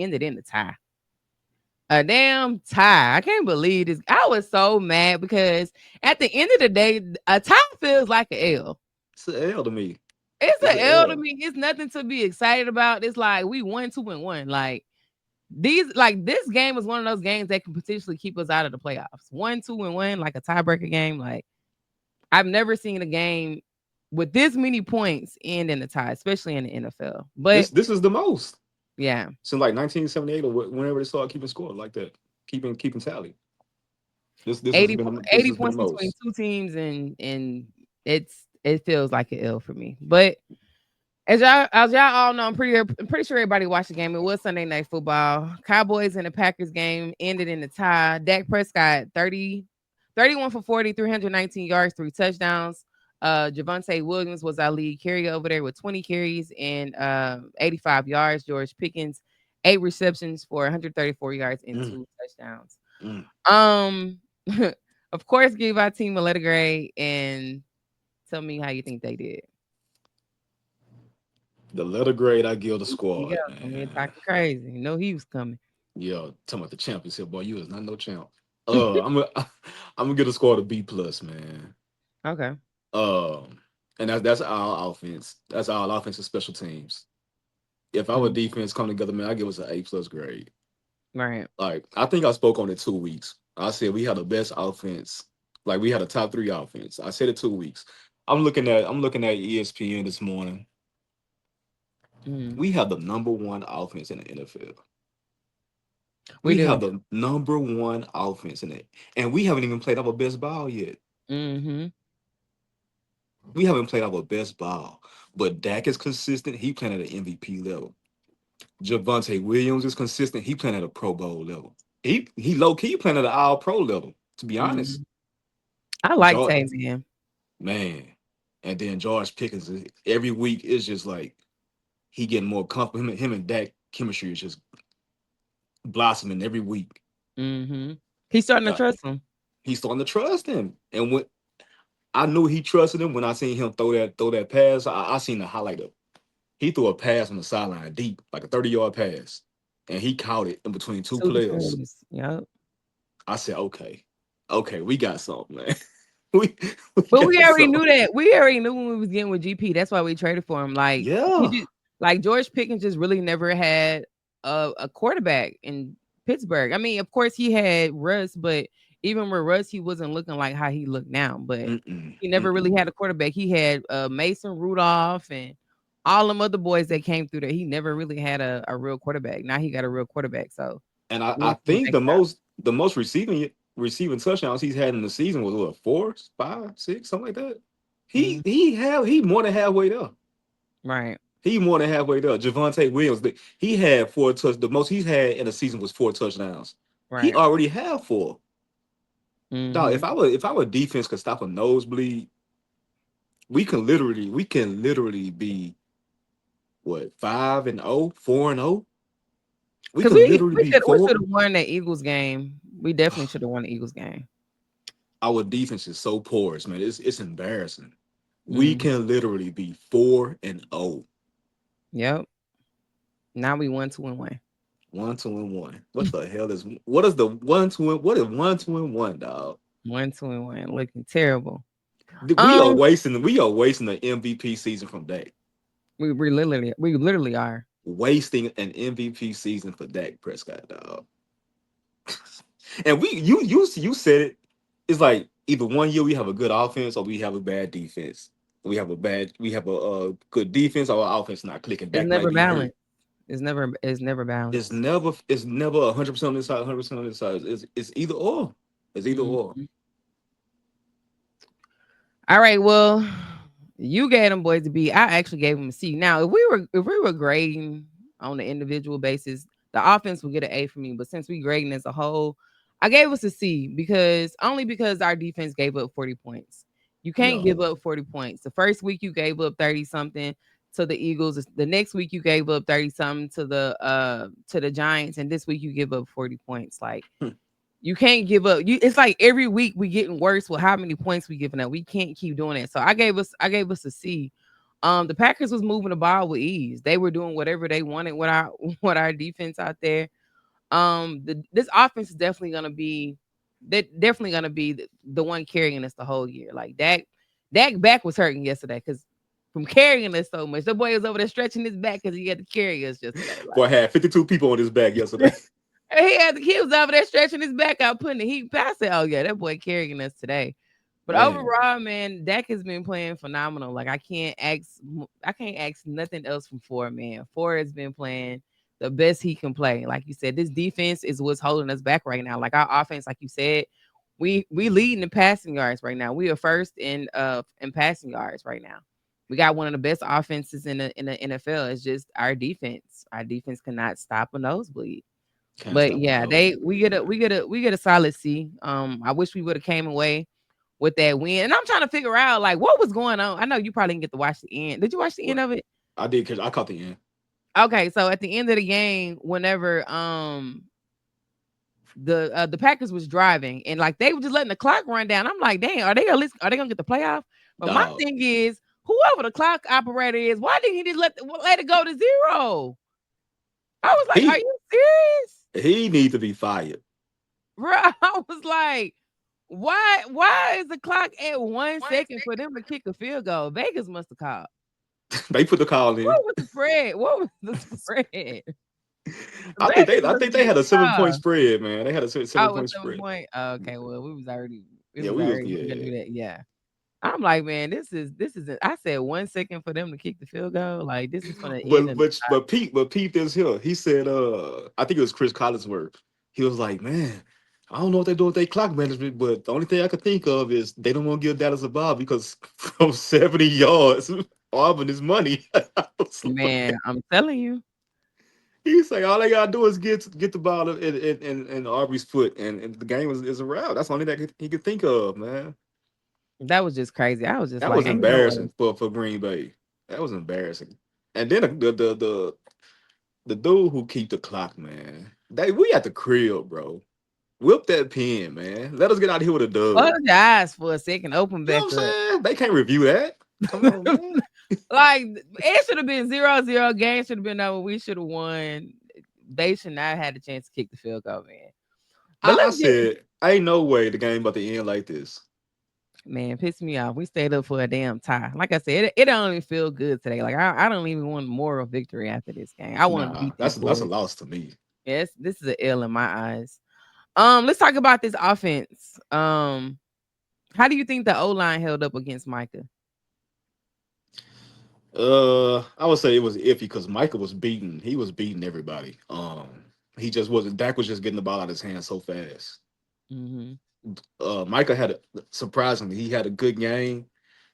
ended in a tie. A damn tie. I can't believe this. I was so mad because at the end of the day, a tie feels like an L. It's an L to me. It's It's an an L to L. me. It's nothing to be excited about. It's like we won 2-1. Like this game is one of those games that can potentially keep us out of the playoffs. 1-2-1, like a tiebreaker game. Like I've never seen a game with this many points end in a tie, especially in the NFL. But This is the most yeah, since like 1978 or whenever they started keeping score like that, keeping tally. This has 80, been this 80 has been the points between most. two teams, and it feels like an L for me. But as y'all all know, I'm pretty sure everybody watched the game. It was Sunday Night Football. Cowboys and the Packers game ended in a tie. Dak Prescott 31 for 40, 319 yards, 3 touchdowns. Javonte Williams was our lead carrier over there with 20 carries and 85 yards. George Pickens, 8 receptions for 134 yards and Mm, 2 touchdowns. mm. Um, of course, give our team a letter grade and tell me how you think they did. The letter grade I give the Yeah, squad, I mean, man. talking crazy. You know he was coming. Yeah, talking about the championship, boy. You is not no champ. I'm gonna I'm gonna give the squad a B plus, man. Okay. Um, and that's our offense. That's our offensive special teams. If our Mm, defense come together, man, I give us an A plus grade. right. Like I think I spoke on it 2 weeks. I said we had the best offense. Like we had a top three offense. I said it 2 weeks. I'm looking at ESPN this morning. Mm. We have the number one offense in the NFL. We We do. have the number one offense in it, and we haven't even played our best ball yet. Mm-hmm. We haven't played our best ball, but Dak is consistent. He playing at an MVP level. Javante Williams is consistent. He playing at a Pro Bowl level. He low key playing at an All Pro level. To be honest, Mm. I like George, Tay, man. man, and then George Pickens every week is just like he getting more comfortable. Him and Dak chemistry is just blossoming every week. Mm-hmm. He's starting to Uh, trust him. he's starting to trust him, and when I knew he trusted him when I seen him throw that pass. I seen the highlight of he threw a pass on the sideline deep, like a 30-yard pass, and he caught it in between two Two players. defenders. Yep. I said, okay, we got something, man. we we But we got already something. knew that. We already knew when we was getting with GP. That's why we traded for him. Like he Yeah. just like George Pickens just really never had a quarterback in Pittsburgh. I mean, of course he had Russ, but even with Russ, he wasn't looking like how he looked now. But Mm-mm, he never really mm-mm. had a quarterback. He had Mason Rudolph and all them other boys that came through there. He never really had a real quarterback. Now he got a real quarterback. So And I, we'll I see what think they the most receiving touchdowns he's had in the season was what, four, five, six, something like that. got. He more than halfway there. Right. He more than halfway there. Javante Williams, he had four touch. The most he's had in a season was four touchdowns. He Right. already had four. Dog, Mm-hmm. if our defense could stop a nosebleed, we can literally be what 5-0, 4-0. We Cause can literally we be should we four. should have won that Eagles game. We definitely should have won the Eagles game. Our defense is so porous, man. It's embarrassing. We Mhm. can literally be 4-0. Yep. Now we won 2-1. 1-2-1. What is the 1-2? What is 1-2-1, dog? 1-2-1. Looking terrible. We are Um, wasting we are wasting the MVP season from Dak. we literally are. Wasting an MVP season for Dak Prescott, dog. And you said it. It's like either one year we have a good offense or we have a bad defense. We have a good defense or our offense not clicking. It's Dak might never be hurt. balanced. It's never It's balanced. never it's never 100% on this side, 100% on this side. It's either or. It's either or. Mhm. All right. Well, you gave them boys a B. I actually gave them a C. Now, if we were grading on an individual basis, the offense would get an A for me. But since we grading as a whole, I gave us a C because our defense gave up 40 points. You can't Yeah. give up 40 points. The first week you gave up 30 something to the Eagles. The next week you gave up 30 something to the Giants, and this week you give up 40 points. Like Hmm. you can't give up. It's like every week we getting worse with how many points we giving up. We can't keep doing it. So I gave us a C. The Packers was moving the ball with ease. They were doing whatever they wanted with our with our defense out there. This offense is definitely gonna be the one carrying us the whole year. Like Dak back was hurting yesterday because from carrying us so much. The boy was over there stretching his back because he had to carry us yesterday. Boy, I had 52 people on his back yesterday. Like he was over there stretching his back out, putting the heat past it. Oh yeah, that boy carrying us today. But Man, overall, man, Dak has been playing phenomenal. Like I can't ask nothing else from Ford, man. Ford has been playing the best he can play. Like you said, this defense is what's holding us back right now. Like our offense, like you said, we lead in passing yards right now. We are first in passing yards right now. We got one of the best offenses in the NFL. It's just our defense. Our defense cannot stop a nosebleed. can't But stop a yeah, nose. we get a solid C. I wish we would have came away with that win. And I'm trying to figure out like what was going on. I know you probably didn't get to watch the end. Did you watch the end What? of it? I did because I caught the end. Okay, so at the end of the game, whenever the Packers was driving and like they were just letting the clock run down. I'm like, dang, are they at least are they gonna get the playoff? But my Dog. thing is, whoever the clock operator is, why didn't he just let it go to zero? I was like, are He you serious? he need to be fired. Bro, I was like, why is the clock at 1 second for them to kick a field goal? Vegas must have called. They put the call in. What was the spread? What was the spread? I Vegas I must think have they been had a 7 point called. spread, man. They had a seven Oh, it was point 7 spread. point. Oh, okay, well, we Yeah, was we was already gonna yeah. do that. Yeah. I'm like, man, this is I said 1 second for them to kick the field goal. Like this is gonna end in Pete this here. He said I think it was Chris Collinsworth. He was like, man, I don't know what they do with their clock management, but the only thing I could think of is they don't want to give Dallas a ball because from 70 yards, Auburn is money. I was man. like, I'm telling you, he's like, all they gotta do is get the ball in Aubrey's foot, and the game is a wrap. That's the only thing he could think of, man. that was just crazy. I was just That like, was ain't no way. embarrassing for Green Bay. That was embarrassing. And then the dude who keep the clock, man. We at the crib, bro. Whip that pen, man. Let us get out of here with a Close dub. your eyes for a second, open You know what back I'm up. saying? They can't review that. Come on, man. Like it should have been 0-0. Game should have been over. We should have won. They should not have had a chance to kick the field goal, man. But I let's get said, ain't no way the game about to end like this. man, piss me off. We stayed up for a damn tie. Like I said, it don't even feel good today. Like I don't even want moral victory after this game. I want to Nah, beat these that's a boys. loss to me. Yes, this is an L in my eyes. Let's talk about this offense. How do you think the O line held up against Micah? I would say it was iffy because Michael was beating. He was beating everybody. He just wasn't. Dak was just getting the ball out of his hands so fast. Mm-hmm. Micah surprisingly he had a good game.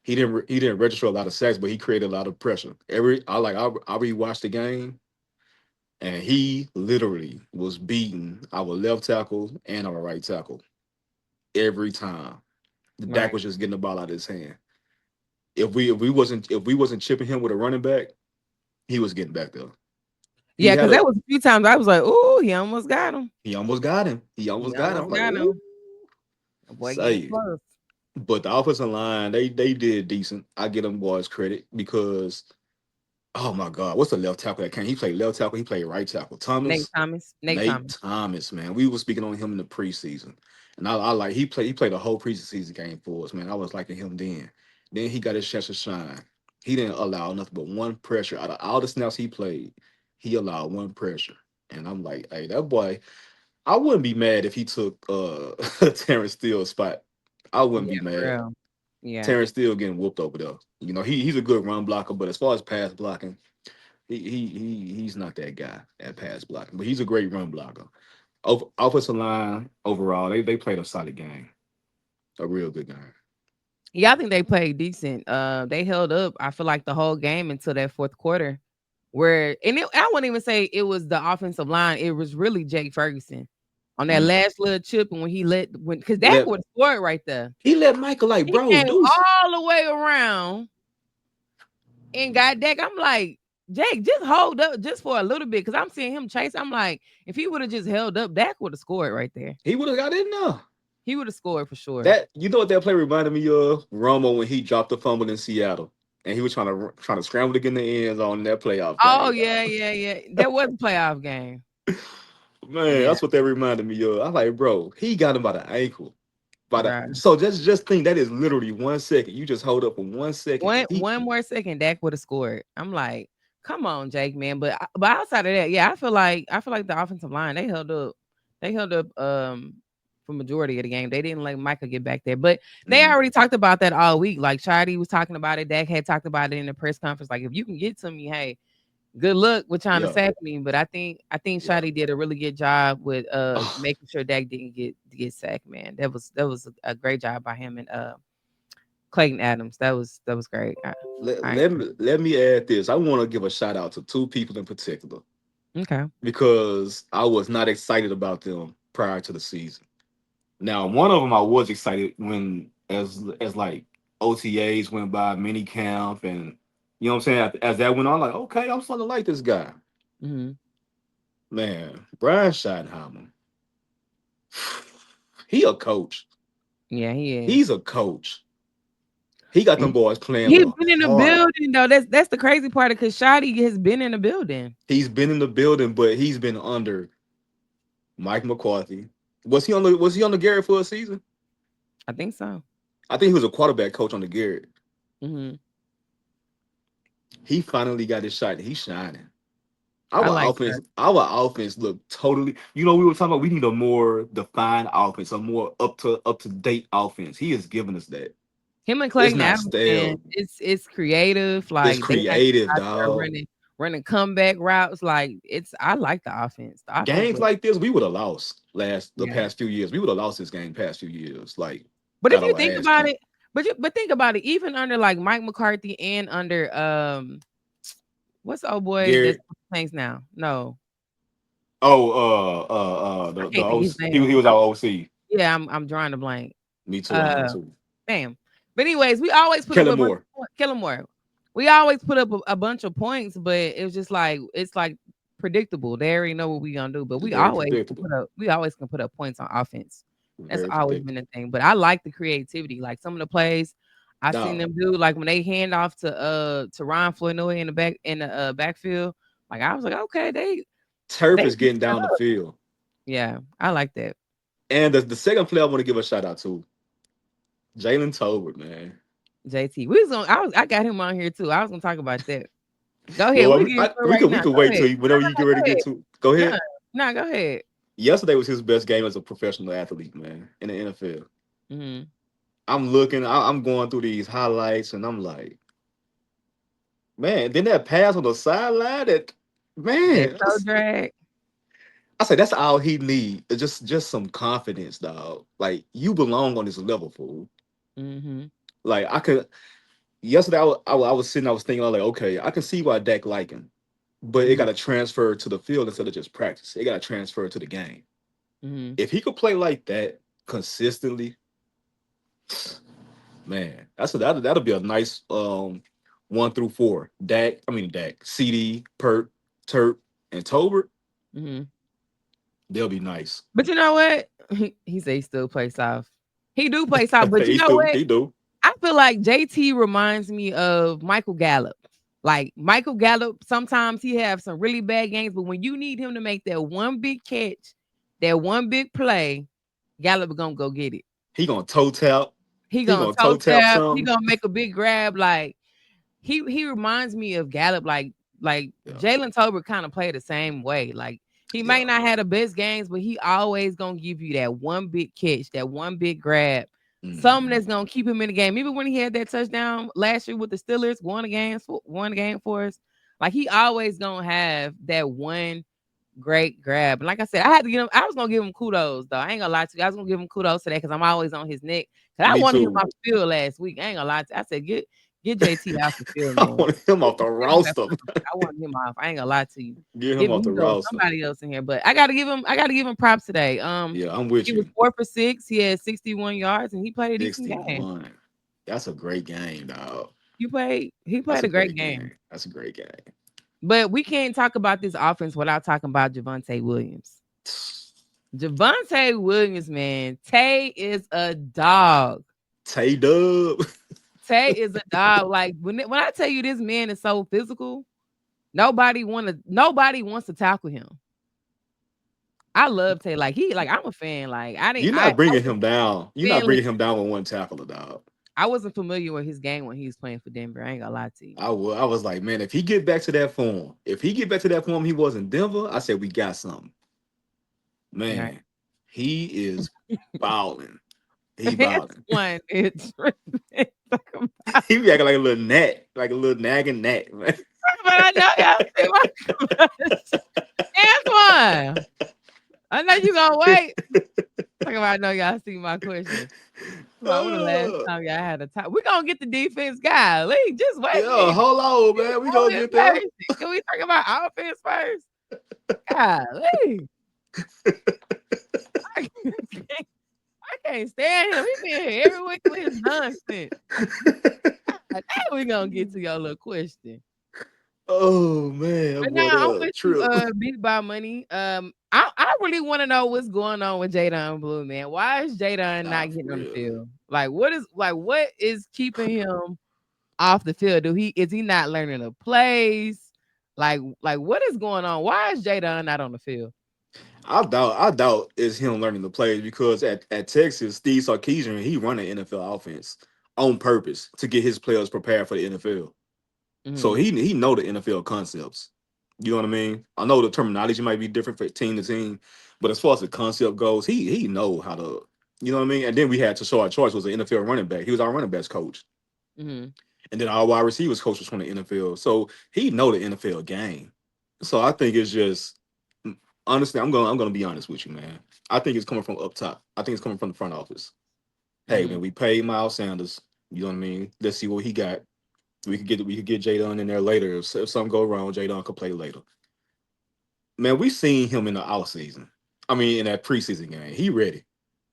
He didn't register a lot of sacks, but he created a lot of pressure. I rewatched the game, and he literally was beating our left tackle and our right tackle every time. The Dak Right. was just getting the ball out of his hand. If we wasn't chipping him with a running back, he was getting back there. He Yeah, had because a that was a few times I was like, oh, he almost got him. he almost got him. He He almost got him. almost I'm like, got ooh, him. The boy getting say. close. But the offensive line, they did decent. I give them boys credit because oh my God, what's the left tackle that came? He played left tackle, he played right tackle. Nate Thomas, Thomas. Nate Nate Thomas. Thomas, man. We were speaking on him in the preseason. And I like he played a whole preseason game for us, man. I was liking him then. Then he got his chance to shine. He didn't allow nothing but one pressure. Out of all the snaps he played, he allowed one pressure. And I'm like, hey, that boy, I wouldn't be mad if he took Terrence Steele's spot. I wouldn't Yeah, be for mad. real. Yeah. Terrence Steele getting whooped over there. He's a good run blocker, but as far as pass blocking, he's not that guy at pass blocking. But he's a great run blocker. Offensive line overall, they played a solid game, a real good game. Yeah, I think they played decent. They held up, I feel like the whole game until that fourth quarter. I wouldn't even say it was the offensive line. It was really Jake Ferguson on that Mm. last little chip and when because Dak Let would have scored right there. he let Michael like, He bro, came deuce. all the way around and got Dak. I'm like, Jake, just hold up just for a little bit because I'm seeing him chase. I'm like, if he would have just held up, Dak would have scored right there. He would have got in there. He would have scored for sure. That what that play reminded me of Romo when he dropped the fumble in Seattle. and he was trying to scramble to get in the end zone in that playoff Oh game, yeah, dog. yeah, yeah. That was a playoff game. Man, Yeah, that's what that reminded me of. I'm like, bro, he got him by the ankle. bro. So just think that is literally 1 second. You just hold up for 1 second, One and he one more second, Dak would have scored. I'm like, come on, Jake, man. But outside of that, yeah, I feel like the offensive line they held up. They held up for majority of the game. They didn't let Michael get back there. But they Mhm. already talked about that all week. Like Shadi was talking about it. Dak had talked about it in the press conference. Like if you can get to me, hey, good luck with trying to Yeah, sack me. But I think yeah. Shadi did a really good job with making sure Dak didn't get sacked, man. That was a great job by him and Clayton Adams. That was great. I Let me add this. I want to give a shout out to two people in particular Okay. because I was not excited about them prior to the season. Now, one of them I was excited when as like OTAs went by, mini camp, and you know what I'm saying. As that went on, like okay, I'm starting to like this guy. Mhm. Man, Brian Schottenheimer, he a coach. Yeah, he He's is. a coach. He got them And boys playing he's with a been in the heart. building though. That's the crazy part because Shotty has been in the building. He's been in the building, but he's been under Mike McCarthy. Was he on the Garrett for a season? I think so. I think he was a quarterback coach on the Garrett. Hmm. He finally got his shot. He's shining. I Our like offense, that. our offense looked totally. We were talking about we need a more defined offense, a more up to date offense. He has given us that. Him and It's Clayton not Adams, man, stale. it's creative. It's Like they got creative, out there dog. running comeback routes. Like I like the offense. The offense Games look like this, we would have lost the yeah. past few years. We would have lost this game past few years. Like But if got you our think ass about kicked. it, but think about it, even under like Mike McCarthy and under what's the old boy that's Garrett. things now? No, Oh, I the can't think of his OC, name. he was our OC. Yeah, I'm drawing a blank. Me too. I am Uh, too. damn. But anyways, we always put up Kellen a bunch Moore. of kill 'em more. We always put up a bunch of points, but it was just like it's like predictable. They already know what we gonna do. But It's very predictable. we always can put up points on offense. That's Very always been predictable. a thing. But I like the creativity. Like some of the plays I seen Dog. them do, like when they hand off to Ryan Flournoy in the backfield. Like I was like, okay, Turf they is getting switching it down the up. field. Yeah, I like that. And the second player I want to give a shout out to, Jalen Tolbert, man. JT. We was on I got him on here too. I was gonna talk about that. Go ahead. Well, We'll get into it we right could now. we could Go wait ahead. till whenever you get ready to Go get ahead. to. Go Nah, ahead. nah, go ahead. Yesterday was his best game as a professional athlete, man, in the NFL. Mhm. I'm looking, I'm going through these highlights, and I'm like, man, then that pass on the sideline, that That man, toe drag. I say that's all he need. Just some confidence, dog. Like you belong on this level, fool. Mhm. Like I could yesterday, I was sitting, I was thinking, I was like, okay, I can see why Dak like him, but it got Mhm. to transfer to the field instead of just practice. It got to transfer to the game. Mhm. If he could play like that consistently, man, that'll be a nice 1 through 4. Dak, CD, Pert, Turp, and Tolbert. Mhm. They'll be nice. But you know what? He said he still plays soft. He do play soft, but you he know do, what? he do. I feel like JT reminds me of Michael Gallup. Like Michael Gallup, sometimes he have some really bad games, but when you need him to make that one big catch, that one big play, Gallup gonna go get it. He gonna toe tap. He He gonna gonna toe toe tap tap. He something. gonna make a big grab. Like he reminds me of Gallup. Like Yeah, Jalen Tolbert kind of play the same way. Like he might yeah. not have the best games, but he always gonna give you that one big catch, that one big grab, something Mhm. that's gonna keep him in the game. Even when he had that touchdown last year with the Steelers, won the game for us. Like he always gonna have that one great grab. And like I said, I had to give him. I was gonna give him kudos though. I ain't gonna lie to you. I was gonna give him kudos today because I'm always on his neck. Cause I Me wanted him too. off the field last week. I ain't gonna lie to you. I said get JT off the field, I man. want him off the Get him back roster. on the field. I wanted him off. I ain't gonna lie to you. Get him Give off me the roster. somebody else in here, but I gotta give him props today. Yeah, I'm with He was you. 4 for 6. He had 61 yards, and he played a decent game. 61. That's a great game, dog. He That's played a a great great game. game. That's a great game. But we can't talk about this offense without talking about Javonte Williams. Javonte Williams, man. Tay is a dog. Tay Dub. Tay is a dog. Like when I tell you this man is so physical, nobody wants to tackle him. I love Tay. Like I'm a fan. Like I didn't You're not I bringing was him down. You're not fan. bringing him down with one tackle, dog. I wasn't familiar with his game when he was playing for Denver. I ain't gonna lie to you. I was like, man, if he get back to that form, if he get back to that form he was in Denver, I said we got something. Right. Man, he is balling. He It's balling. one. It's but He be acting like a little gnat, like a little nagging gnat, man. I know y'all see my question. Antoine, I know you gonna wait. Talking about I know y'all see my question. About when the last Uh, time y'all had a time. We're gonna get the defense guy. Lee, just wait a yeah, minute. hold on, You man. We hold gonna it get there. first. Can we talk about offense first? Golly. I can't, I can't stand him. He been here every week with his nonsense. Now we gonna get to your little question. Oh man, that But boy, now I'm that with you, trip. beat by money. I really want to know what's going on with Jadon Blue, man. Why is Jadon Nah, not for getting on the real. field? What is keeping him off the field? Is he not learning the plays? Like what is going on? Why is Jadon not on the field? I doubt it's him learning the plays because at Texas, Steve Sarkisian, he run an NFL offense on purpose to get his players prepared for the NFL. So Mhm. he know the NFL concepts. You know what I mean? I know the terminology might be different for team to team, but as far as the concept goes, he know how to. You know what I mean? And then we had Tashard Choice was an NFL running back. He was our running backs coach, Mhm. and then our wide receivers coach was from the NFL. So he know the NFL game. So I think it's just honestly, I'm gonna be honest with you, man. I think it's coming from up top. I think it's coming from the front office. Hey, man, Mhm. we paid Miles Sanders. You know what I mean? Let's see what he got. We could get Jadon in there later. If something go wrong, Jadon could play later. Man, we seen him in the off season. I mean, in that preseason game, he ready.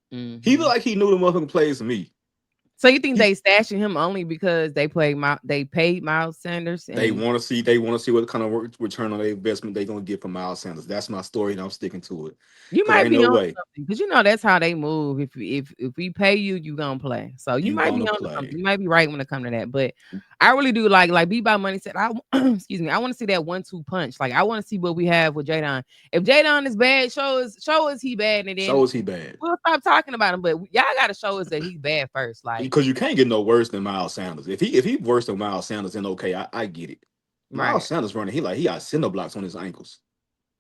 He looked Mhm. like he knew the motherfucking plays to me. So you think He they stashing him only because they paid Miles Sanders they and want to see they want to see what kind of return on their investment they gonna get from Miles Sanders. That's my story, and I'm sticking to it. you Cause might ain't be no on way something because you know that's how they move. If we pay you, you gonna play. So you you might be gonna on to something. play. You might be right when it come to that. But I really do like Beat by Money said. I excuse me. I want to see that 1-2 punch. Like I want to see what we have with Jadon. If Jadon is bad, show us he bad, and then So is he bad? we'll stop talking about him. But y'all got to show us that he's bad first. Like Because you can't get no worse than Miles Sanders. If he worse than Miles Sanders, then okay, I get it. Miles right. Sanders running, he got cinder blocks on his ankles.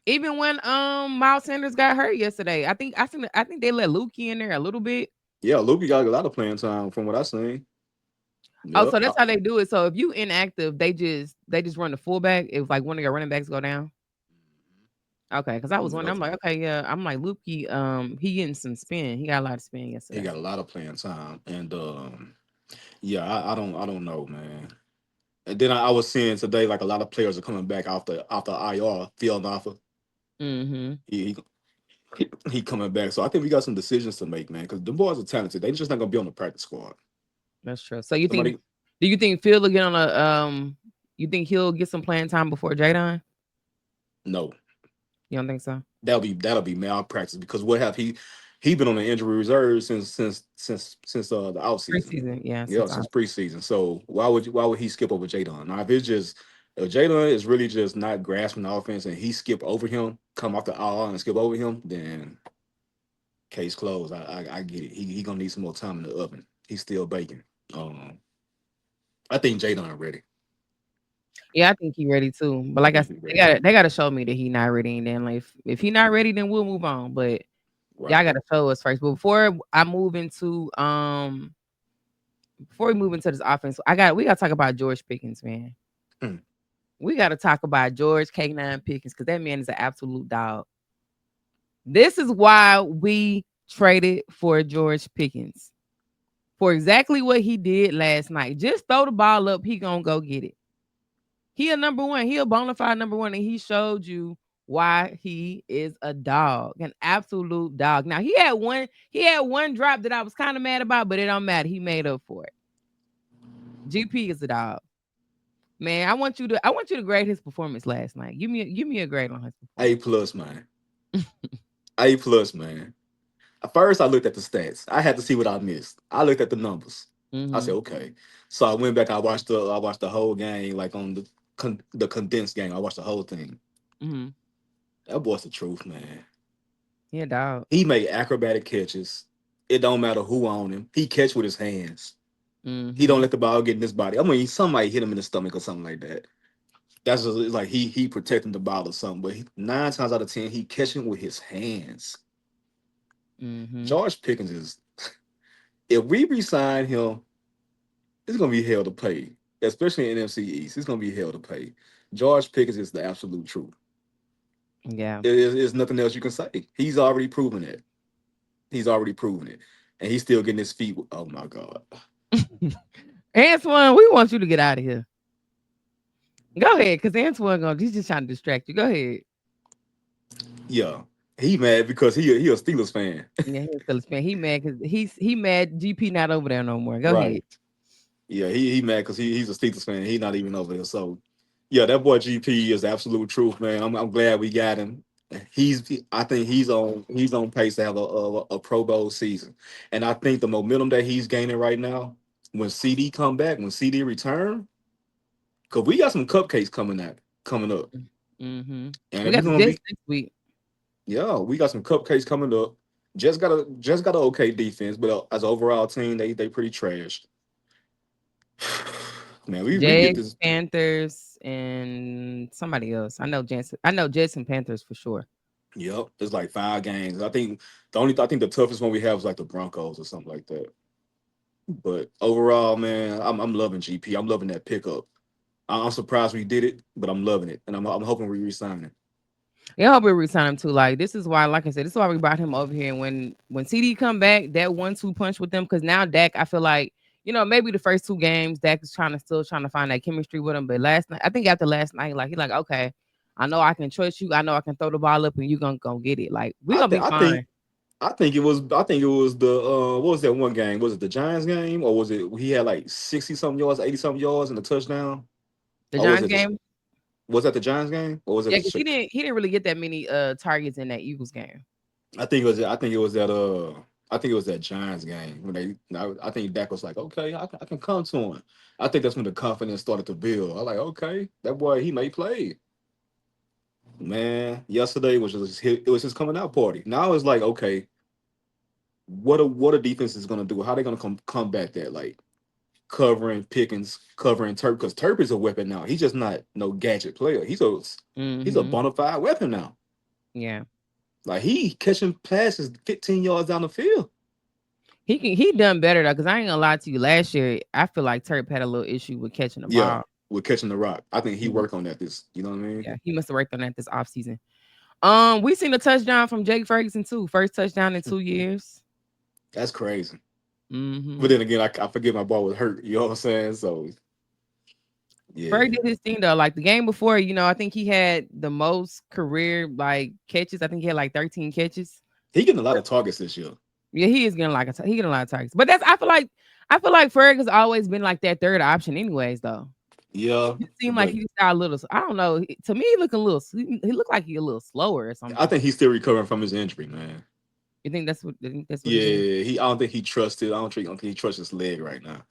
Even when Miles Sanders got hurt yesterday, I think they let Lukey in there a little bit. Yeah, Luka got a lot of playing time from what I seen. Oh, Yep. so that's how they do it. So if you inactive, they just run the fullback if like one of your running backs go down. Okay, because I was wondering, Yep. I'm like, okay, yeah, I'm like Lukey, he getting some spin. He got a lot of spin He yesterday. got a lot of playing time, and yeah, I don't know, man. And then I was seeing today like a lot of players are coming back off the IR field offer. Mm-hmm. He, he coming back, so I think we got some decisions to make, man. Because the boys are talented. They just not gonna be on the practice squad. That's true. So you think Somebody, do you think Phil will get on a you think he'll get some playing time before Jadon? no, You don't think so? that'll be malpractice because what have he been on the injury reserve since the out season. Preseason, yeah, Yeah, since since preseason. So why would he skip over Jadon? Now if Jadon is really just not grasping the offense and he skip over him, come off the IR and skip over him, then case closed. I get it. He gonna need some more time in the oven. He's still baking. Um, I think Jadon ready. Yeah, I think he ready too. But I like I think said, he's they ready. gotta show me that he not ready. And then like if he not ready, then we'll move on. But y'all Right. gotta show us first. But before we move into this offense, we gotta talk about George Pickens, man. Hmm. We gotta talk about George K9 Pickens because that man is an absolute dog. This is why we traded for George Pickens. For exactly what he did last night. Just throw the ball up, he gonna go get it. He a number one. He a bona fide number one, and he showed you why he is a dog, an absolute dog. Now he had one drop that I was kind of mad about, but it don't matter. He made up for it. GP is a dog, man. I want you to grade his performance last night. Give me a grade on his A performance. plus, man. A plus, man. At first, I looked at the stats. I had to see what I missed. I looked at the numbers. I said, Mm-hmm. okay. So I went back. I watched the whole game, like on the condensed game. I watched the whole thing. Mm-hmm. That boy's the truth, man. Yeah, dog. He made acrobatic catches. It don't matter who on him. He catch with his hands. He don't Mm-hmm. let the ball get in his body. I mean, somebody hit him in the stomach or something like that. That's just like he protecting the ball or something. But 9 times out of 10, he catching with his hands. Mm-hmm. George Pickens is. If we resign him, it's gonna be hell to pay, especially in NFC East. It's gonna be hell to pay. George Pickens is the absolute truth. Yeah. There's nothing else you can say. He's already proven it. He's already proven it, and he's still getting his feet. Oh my god. Antoine, we want you to get out of here. Go ahead, because Antoine he's just trying to distract you. Go ahead. Yeah, he mad because he a Steelers fan. Yeah, he's still a fan. He mad because he mad GP not over there no more. Go ahead. Right. Yeah, he mad because he's a Steelers fan. He's not even over there. So yeah, that boy GP is absolute truth, man. I'm glad we got him. I think he's on pace to have a Pro Bowl season, and I think the momentum that he's gaining right now, when CD come back, when CD return, because we got some cupcakes coming up, Mm-hmm. and We if we're got the gonna Jets be, next week. yeah, we got some cupcakes coming up. Just got an okay defense, but as an overall team, they pretty trash. Man, we get Jags, this. Panthers, and somebody else. I know Jets and Panthers for sure. Yep, it's like 5 games. I think the toughest one we have is like the Broncos or something like that. But overall, man, I'm loving GP. I'm loving that pickup. I'm surprised we did it, but I'm loving it, and I'm hoping we resign it. Yeah, I hope we resign him too. Like this is why, like I said, this is why we brought him over here. And when CD come back, that 1-2 punch with them, because now Dak, I feel like maybe the first 2 games, Dak is still trying to find that chemistry with him. But last night, I think after last night, like he's like, okay, I know I can trust you. I know I can throw the ball up, and you gonna go get it. Like we I gonna think be I think fine. I think it was the what was that one game? Was it the Giants game or was it he had like 60 something yards, 80 something yards and a touchdown? The Or was Giants it the game, was that the Giants game or was it yeah, the because he didn't really get that many targets in that Eagles game. I think it was that Giants game when I think Dak was like, okay, I can come to him. I think that's when the confidence started to build. I like, okay, that boy he may play. Man, yesterday was his coming out party. Now it's like, okay, what a defense is gonna do? How they gonna combat that? Like covering Pickens, covering Turp, because Turp is a weapon now. He's just not no gadget player. He's a Mm-hmm. bona fide weapon now. Yeah. Like he catching passes 15 yards down the field. He done better though, because I ain't gonna lie to you. Last year, I feel like Turp had a little issue with catching the Yeah, ball. with catching the rock. I think he Mhm. worked on that this, you know what I mean? Yeah, he must have worked on that this offseason. We seen a touchdown from Jake Ferguson too. First touchdown in 2 years. That's crazy. But Mm-hmm. then again, I forget my ball was hurt. You know what I'm saying? So Ferg yeah. did his thing though. Like the game before, I think he had the most career like catches. I think he had like 13 catches. He getting a lot of targets this year. Yeah, he is getting he getting a lot of targets. But I feel like Ferg has always been like that third option, anyways. Though Yeah, it seemed like but he just got a little. I don't know. To me, he look a little. He looked like he a little slower or I something. think he's still recovering from his injury, man. You think that's what it is? Yeah, I don't think he trusted. I don't think he trusts his leg right now.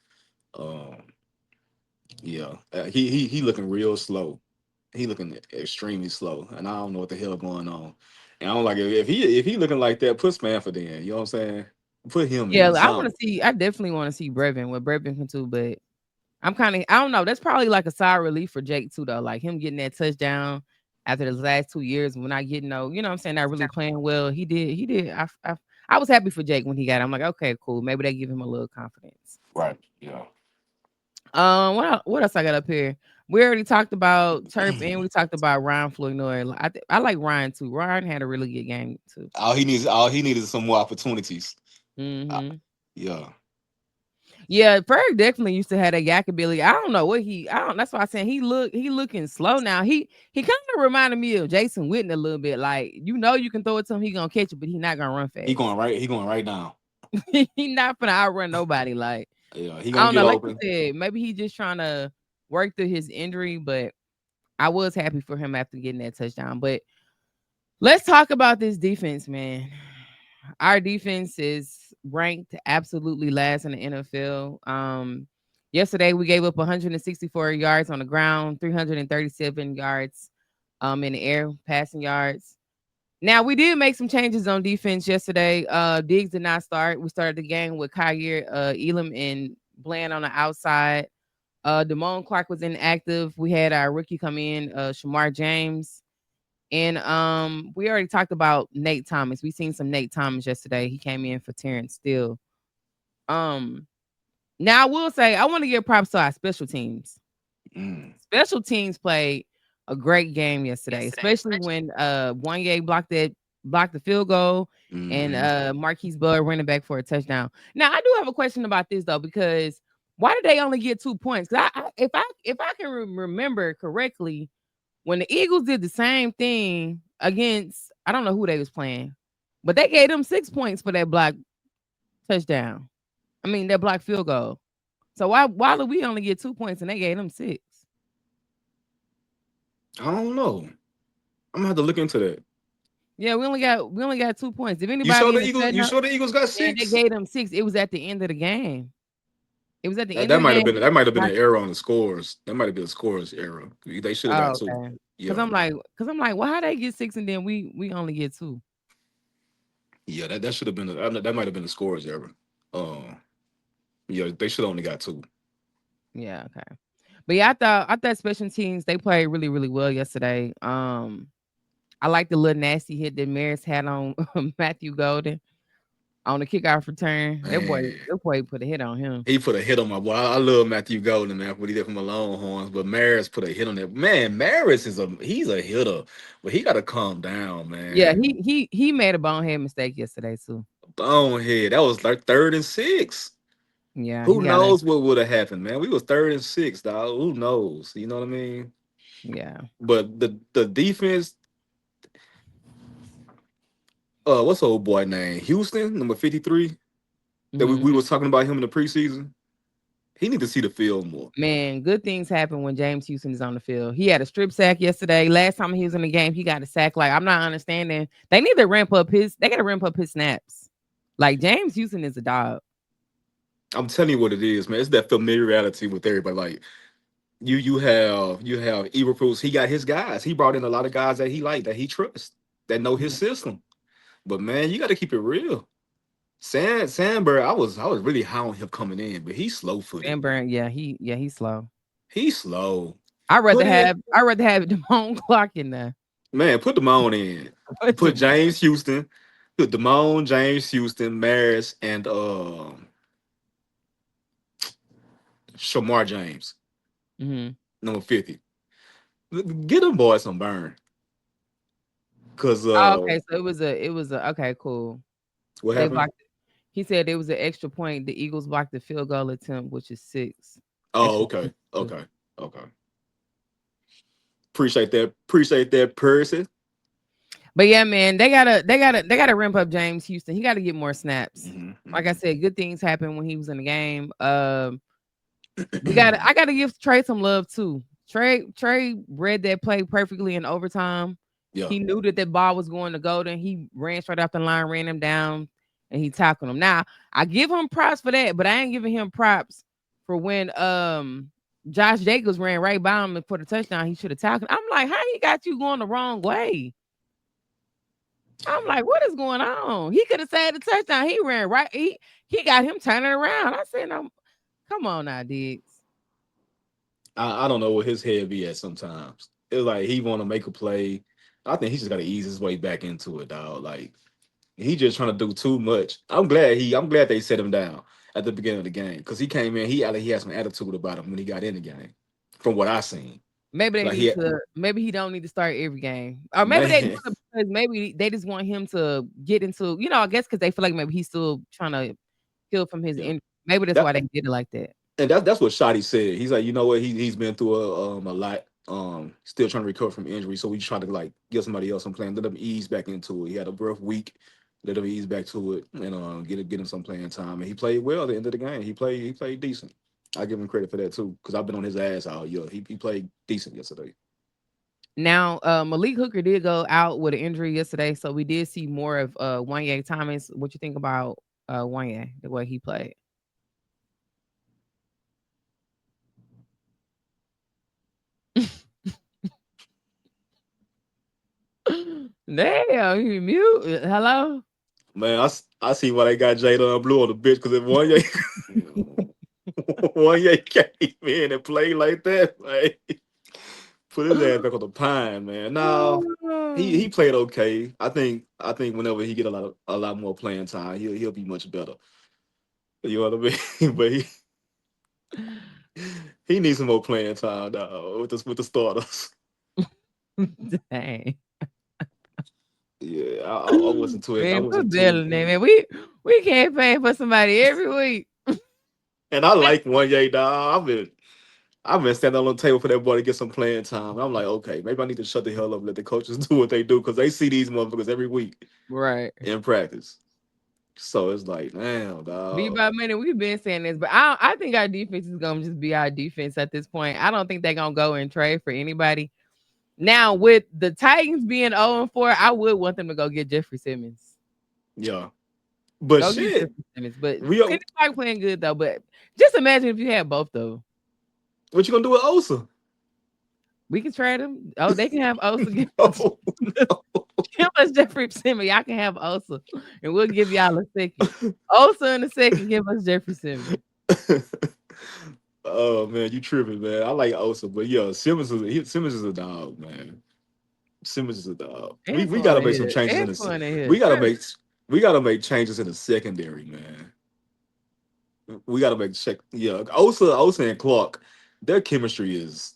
Um, yeah, he looking real slow. He looking extremely slow, and I don't know what the hell going on. And I don't like it. If he looking like that, put Spanford in. You know what I'm saying? Put him Yeah, in I want to something. see. I definitely want to see Brevin what Brevin can do, but I'm kind of. I don't know. That's probably like a side relief for Jake too, though. Like him getting that touchdown after the last 2 years, when I get no, what I'm saying, not really playing well. He did. He did. I was happy for Jake when he got it. I'm like, okay, cool. Maybe they give him a little confidence. Right. Yeah. What else I got up here? We already talked about Turp and we talked about Ryan Flournoy. I like Ryan too. Ryan had a really good game too. All he needs is some more opportunities. Uh, Hmm. yeah. Yeah, Ferg definitely used to have that yak ability. I don't know what I don't. That's why I'm saying he looking slow now. He kind of reminded me of Jason Witten a little bit. Like you can throw it to him, he gonna catch it, but he not gonna run He fast. going right. He going right now. He not gonna outrun nobody. Like Yeah. He I gonna don't get know. Like you open. said, maybe he just trying to work through his injury, but I was happy for him after getting that touchdown. But let's talk about this defense, man. Our defense is ranked absolutely last in the NFL. Yesterday we gave up 164 yards on the ground, 337 yards in the air, passing yards. Now we did make some changes on defense yesterday. Diggs did not start. We started the game with Kyrie, Elam, and Bland on the outside. Damone Clark was inactive. We had our rookie come in, Shamar James. And we already talked about Nate Thomas. We seen some Nate Thomas yesterday. He came in for Terrence Steele. Um, Now I will say I want to give props to our special teams. Mm. Special teams played a great game yesterday, Yesterday. especially when Wanye blocked the field goal and Mm-hmm. Marquise Bud running back for a touchdown. Now I do have a question about this though, because why did they only get 2 points? 'Cause if I can remember correctly, when the Eagles did the same thing against, I don't know who they was playing, but they gave them 6 points for that block touchdown. I mean that block field goal. So why did we only get 2 points and they gave them six? I don't know. I'm gonna have to look into that. Yeah, we only got 2 points. If You sure anybody the in the Eagles? You touchdown, sure the Eagles got man, they six? gave them six. It was at the end of the game. It was at the end of That the might have game. been an error on the scores. That might have been a scores error. They should have got Oh, two. okay. Cause Yeah, I'm like, well, how they get six and then we only get two? yeah. That should have been that might have been a scores error. Yeah, they should have only got two. Yeah, okay. But yeah, I thought special teams they played really really well yesterday. I like the little nasty hit that Maris had on Matthew Golden on the kickoff return. Man, That boy put a hit on him. he put a hit on my boy. I love Matthew Golden, man, what he did from the Longhorns, but Maris put a hit on that. Man, Maris he's a hitter, but he got to calm down, Yeah, man. he made a bonehead mistake yesterday too. Bonehead. That was like 3rd and 6. Yeah, Who he gotta. knows what would have happened, man? We was 3rd and 6, dog. Who knows? You know what I mean? Yeah. But the defense, what's the old boy name? Houston, number 53. That Mhm. we was talking about him in the preseason. He need to see the field more. Man, good things happen when James Houston is on the field. He had a strip sack yesterday. Last time he was in the game, he got a sack. Like, I'm not understanding. They need to ramp up his. They got to ramp up his snaps. Like James Houston is a dog. I'm telling you what it is, man. It's that familiarity with everybody. Like you have Eberflus. He got his guys. He brought in a lot of guys that he liked, that he trusts, that know his Mhm. system. But man, you got to keep it real. Sandberg, I was really high on him coming in, but he's slow footed. Van Buren, he's slow. He's slow. I rather Put it, have I rather have Damone Clark in there. man. Put them on in. Put Put Damone. James Houston. Put Damone, James Houston, Maris, and Shamar James, Mhm. number 50. Get them boys some burn. Cause Oh, okay, so it was a okay, cool. what They happened? blocked it. He said it was an extra point. The Eagles blocked the field goal attempt, which is six. Oh, Extra okay, point. okay, okay. Appreciate that. Appreciate that person. But yeah, man, they gotta ramp up James Houston. He gotta get more snaps. Hmm, Like I hmm. said, good things happen when he was in the game. I gotta give Trey some love too. Trey read that play perfectly in overtime. Yeah, He knew that that ball was going to Golden. He ran straight off the line, ran him down, and he tackled him. Now I give him props for that, but I ain't giving him props for when Josh Jacobs ran right by him for the touchdown. He should have tackled. I'm like, how he got you going the wrong way? I'm like, what is going on? He could have saved the touchdown. He ran right. He got him turning around. I said, no, come on now, Diggs. I don't know what his head be at sometimes. It's like he want to make a play. I think he just got to ease his way back into it, dog. Like he just trying to do too much. I'm glad they set him down at the beginning of the game because he came in. He had some attitude about him when he got in the game. From what I seen, Maybe they like need to. Maybe he don't need to start every game, or maybe they do man, it because maybe they just want him to get into. I guess because they feel like maybe he's still trying to heal from his yeah. injury. Maybe that's That why they did it like that. and that's what Shotty said. He's like, you know what? He's been through a lot. Still trying to recover from injury. So we trying to like give somebody else some playing. Let him ease back into it. He had a rough week. Let him ease back to it and get him some playing time. And he played well at the end of the game. He played decent. I give him credit for that too because I've been on his ass all year. He played decent yesterday. Now, Malik Hooker did go out with an injury yesterday, so we did see more of Wanye Thomas. What you think about Wanye, the way he played. Damn, you mute. Hello? Man, I see why they got Jada Blue on the bench because if one year one year came in and played like that, man, put his ass back on the pine, man. No, he played okay. I think whenever he get a lot more playing time, he'll be much better. You know what I mean? But he needs some more playing time dog, with the starters. Dang. Yeah, I wasn't too I Man, we're wasn't too better than that, man. We can't pay for somebody every week. and I like one year dog. I've been standing on the table for that boy to get some playing time. I'm like, okay, maybe I need to shut the hell up and let the coaches do what they do because they see these motherfuckers every week Right. in practice. So it's like, damn, Beat dog. by minute, we've been saying this, but I think our defense is gonna just be our defense at this point. I don't think they're gonna go and trade for anybody. Now, with the Titans being 0-4, I would want them to go get Jeffrey Simmons. Yeah. But Go get shit, Jeffrey Simmons. But we are, Kenny Clark playing good though. But just imagine if you had both though. what you gonna do with Osa? We can trade them. Oh, they can have Osa. Give us, No. give us Jeffrey Simmons. Y'all can have Osa, and we'll give y'all a second. Osa in a second. Give us Jeffrey Simmons. Oh man, you tripping, man. I like Osa, but yeah, Simmons is a dog, man. Simmons is a dog. We It's we fun gotta in make some here. changes in It's this. fun in here. We gotta Trip. make we gotta make changes in the secondary, man. We gotta make check. Yeah, Osa and Clark, their chemistry is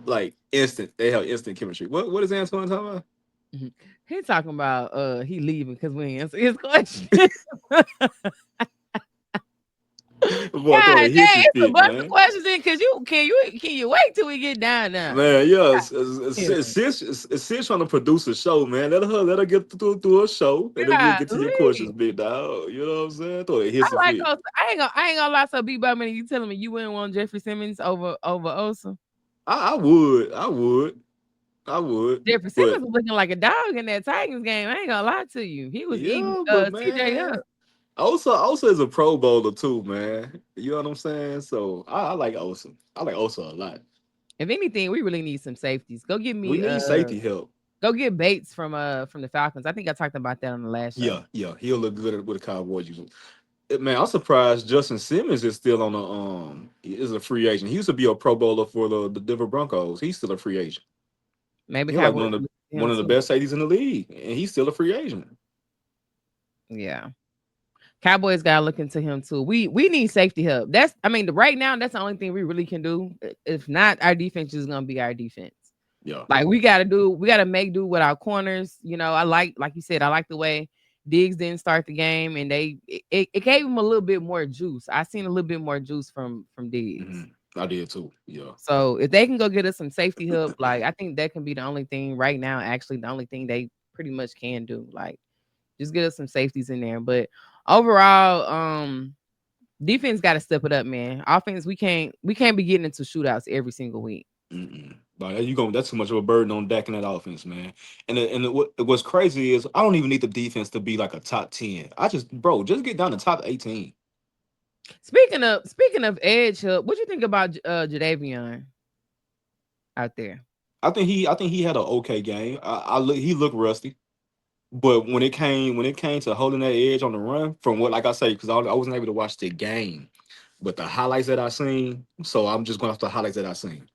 like instant. They have instant chemistry. What is Antoine talking about? Mhm. He talking about he leaving because we ain't answer his question. Boy, throw God a dang, hissy it's a fit, bunch of man. questions in because you wait till we get down now. Man, yeah, Yeah. Sis trying to produce a show, man. Let her get through a show, and then we'll get to your questions, Golly. big dog. You know what I'm saying? Throw a I hissy like fit. Osa. I ain't gonna lie. So, B by minute, you telling me you wouldn't want Jeffrey Simmons over Osa? I would, Jeffrey Simmons but was looking like a dog in that Titans game. I ain't gonna lie to you. He was eating yeah, but CJ up. man, Osa is a Pro Bowler too, man. You know what I'm saying? So I like Osa. I like Osa a lot. If anything, we really need some safeties. Go get We me need safety help. go get Bates from the Falcons. I think I talked about that on the last show. Yeah, he'll look good with the Cowboys. Man, I'm surprised Justin Simmons is still on the is a free agent. He used to be a Pro Bowler for the Denver Broncos. He's still a free agent. Maybe He's like Cowboys one of will the look at one him of the too. best safeties in the league, and he's still a free agent. Yeah. Cowboys gotta look into him too. We need safety help. That's I mean, right now, that's the only thing we really can do. If not, our defense is gonna be our defense. Yeah. Like we gotta make do with our corners. You know, like you said, I like the way Diggs didn't start the game and it gave him a little bit more juice. I seen a little bit more juice from Diggs. I did too. Yeah. So if they can go get us some safety help, like I think that can be the only thing right now, actually the only thing they pretty much can do. Like just get us some safeties in there. But overall, defense got to step it up, man. Offense, we can't be getting into shootouts every single week. But that's too much of a burden on Dak and that offense, man. What's crazy is I don't even need the defense to be like a top 10. Just get down to top 18. Speaking of edge help, what you think about Jadavion out there? I think he had an okay game. He looked rusty. But when it came to holding that edge on the run, from what like I say, because I wasn't able to watch the game, but the highlights that I seen, so I'm just going off the highlights that I seen.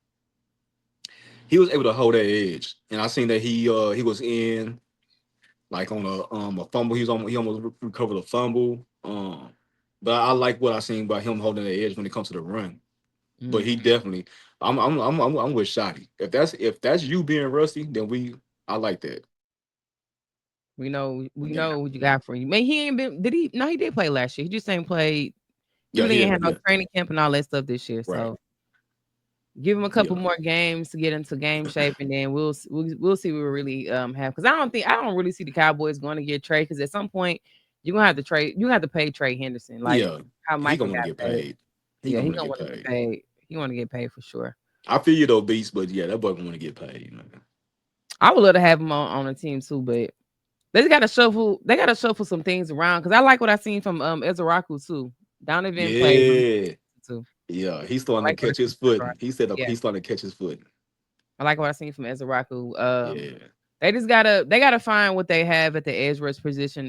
He was able to hold that edge, and I seen that he was in like on a fumble. He almost recovered a fumble. But I like what I seen about him holding the edge when it comes to the run. But he Mm, definitely, I'm with Shotty. If that's you being rusty, then I like that. we know what you got for you. Man, he ain't been. Did he? No, he did play last year. He just ain't played. He Yeah, really he ain't didn't. had no Yeah, training camp and all that stuff this year. right. So give him a couple Yeah, more games to get into game shape, and then we'll see what we really have. Because I don't really see the Cowboys going to get Trey. Because at some point you're gonna have to trade. You have to pay Trey Henderson like yeah. how He Michael gonna want to got get paid. paid. He Yeah, gonna he want to gonna get want to get paid. paid. He want to get paid for sure. I feel you though, beast, but yeah, that boy gonna want to get paid, man. I would love to have him on a team too, but They gotta shuffle. They gotta shuffle some things around because I like what I seen from Ezraku too. Donovan played really Yeah, too. yeah. He's I starting to like what I catch seen his from footing. Ezraku. Yeah, He's starting to catch his footing. I like what I seen from Ezraku. Yeah. They gotta find what they have at the edge rush position.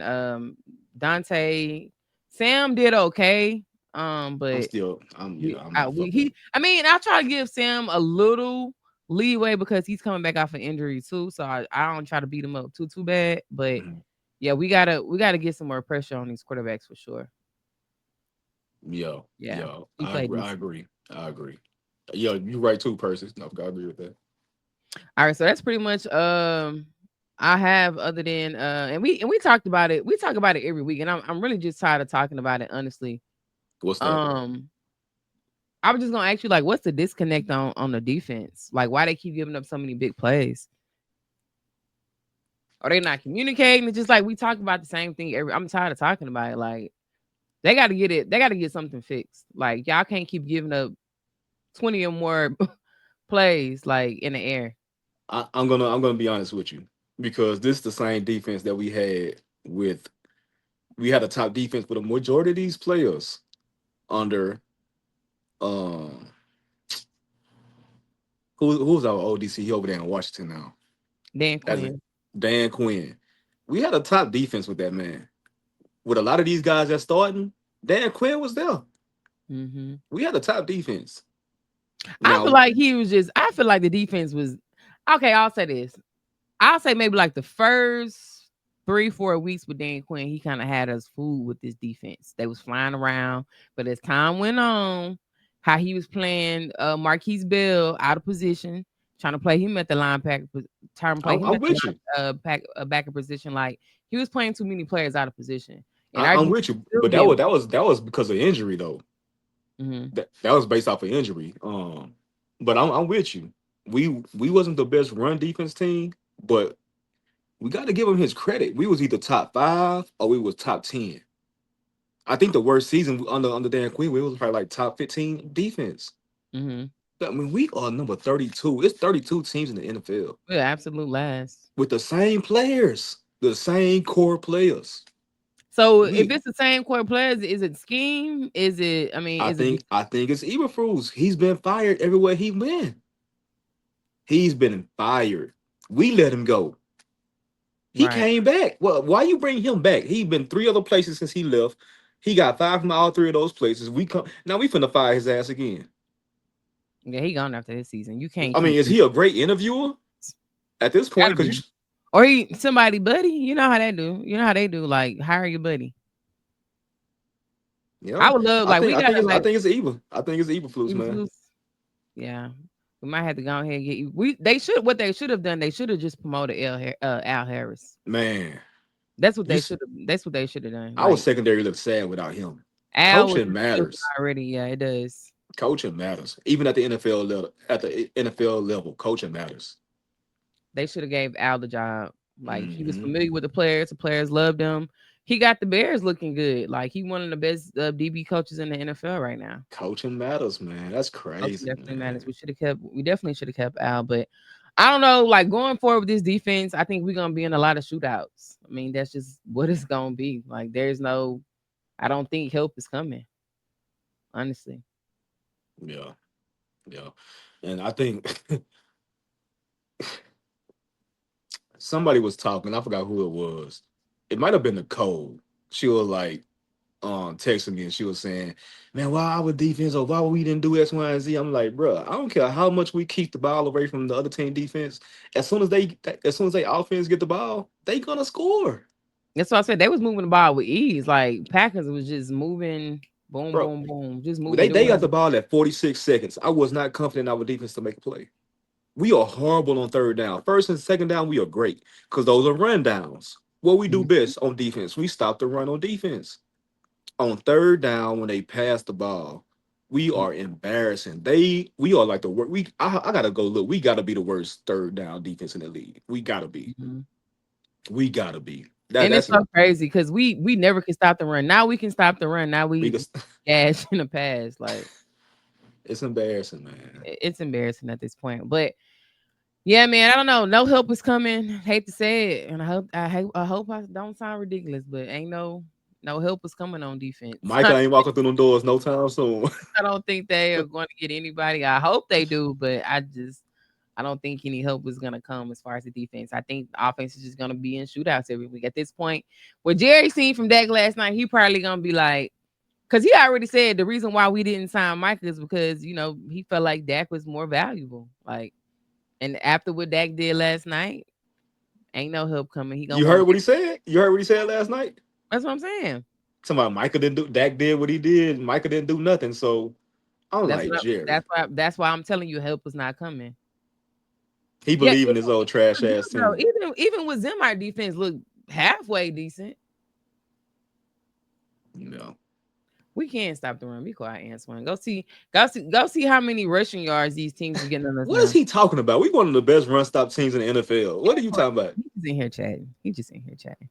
Dante, Sam did okay. But I'm fucked up. I mean, I try to give Sam a little leeway because he's coming back off an injury too. So I don't try to beat him up too bad. But Mhm. yeah, we gotta get some more pressure on these quarterbacks for sure. Yo, Yeah, yo, he played I decent. agree. I agree. Yo, you right too, Percy. No, I agree with that. All right, so that's pretty much I have other than and we talked about it. We talk about it every week, and I'm really just tired of talking about it, honestly. What's that? Um, I was just gonna ask you like, what's the disconnect on the defense? Like, why they keep giving up so many big plays? Are they not communicating? It's just like we talk about the same thing every. I'm tired of talking about it. Like they got to get it. They got to get something fixed. Like y'all can't keep giving up 20 or more plays like in the air. I'm gonna be honest with you because this is the same defense that with we had a top defense with a majority of these players under um who's our ODC? He over there in Washington now. Dan As a Quinn. Dan Quinn. We had a top defense with that man. With a lot of these guys that starting, Dan Quinn was there. Hmm. We had a top defense. I feel Now, like he was just. I feel like the defense was okay. I'll say this. I'll say maybe like the first 3, 4 weeks with Dan Quinn, he kind of had us fooled with this defense. They was flying around, but as time went on, how he was playing Marquise Bell out of position, trying to play him at the linebacker, trying to play him I'm at the with you. backer position. Like he was playing too many players out of position, and our I'm defense with you. still But gave. that was because of injury though. Mhm. That was based off of injury. But I'm with you. We wasn't the best run defense team, but we got to give him his credit. We was either top 5 or we was top 10. I think the worst season under Dan Quinn, we was probably like top 15 defense. Mhm. I mean, we are number 32. It's 32 teams in the NFL We're absolute last. with the same players, the same core players. So if We, it's the same core players, is it scheme? Is it? I mean, is it? I think it's Eberflus. He's been fired everywhere he went. He's been fired. We let him go. He Right. came back. Well, why you bring him back? He been 3 other places since he left. He got 5 from all 3 of those places. We come now. We finna fire his ass again. Yeah, he gone after this season. You can't I mean, keep is he a great interviewer at this point? gotta Because be. Or he somebody buddy. You know how they do. You know how they do. Like hire your buddy. yeah, I would love like we gotta I like think it's Eva. I think it's Eva Flus, even man. Flus. Yeah. We might have to go ahead and get you. They should what they should have done, they should have just promoted Al Harris. Man, That's what you. they should have that's what they should have done. Our Like secondary looks sad without him. Al was Coaching just killing matters. already. Yeah, it does. Coaching matters. Even at the NFL level. At the NFL level, coaching matters. They should have gave Al the job. Like he was Hmm. familiar with the players loved him. He got the Bears looking good. Like he one of the best DB coaches in the NFL right now. Coaching matters, man. That's Coaching crazy, definitely matters. man. We definitely should have kept Al, but I don't know. Like going forward with this defense, I think we're gonna be in a lot of shootouts. I mean, that's just what it's gonna be. Like there's no, I don't think help is coming. Honestly, Yeah, yeah. And I think somebody was talking. I forgot who it was. It might have been Nicole. She was like, texting me and she was saying, "Man, why our defense or why we didn't do X, Y, and Z?" I'm like, "Bro, I don't care how much we keep the ball away from the other team defense. As soon as they offense get the ball, they gonna score, that's why I said they was moving the ball with ease. Like Packers was just moving, boom, bro. boom, boom, just moving, They doing. got the ball at 46 seconds. I was not confident in our defense to make a play. We are horrible on third down. First and second down, we are great because those are run downs. What we do Mhm, best on defense, we stop the run on defense. On third down, when they pass the ball, we mhm, are embarrassing. We are like the worst. I gotta go look. We gotta be the worst third down defense in the league. We gotta be. mhm. We gotta be. And it's That's so crazy because we never can stop the run. Now we can stop the run. Now we we just, gash in the pass. Like it's embarrassing, man. it's embarrassing at this point. But Yeah, man. I don't know. No help is coming. Hate to say it, and I hope I don't sound ridiculous, but ain't no help is coming on defense. Michael ain't walking through them doors no time soon. I don't think they are going to get anybody. I hope they do, but I don't think any help is going to come as far as the defense. I think the offense is just going to be in shootouts every week. At this point, what Jerry seen from Dak last night, he probably going to be like, because he already said the reason why we didn't sign Michael is because he felt like Dak was more valuable. Like, and after what Dak did last night, ain't no help coming. He gonna You want. heard what he said? You heard what he said last night? That's what I'm saying. Somebody Michael didn't do Dak did what he did, and Michael didn't do nothing. So I'm That's like, what. Jerry. That's why I'm telling you, help is not coming. He Yeah, believe in his old trash even ass though, team. even with them, our defense looked halfway decent. You know. We can't stop the run. Be quiet, Antoine. Go see how many rushing yards these teams are getting on us What is now. he talking about? We one of the best run stop teams in the NFL. What are you Antoine, talking about? he just in here chatting. He just in here chatting.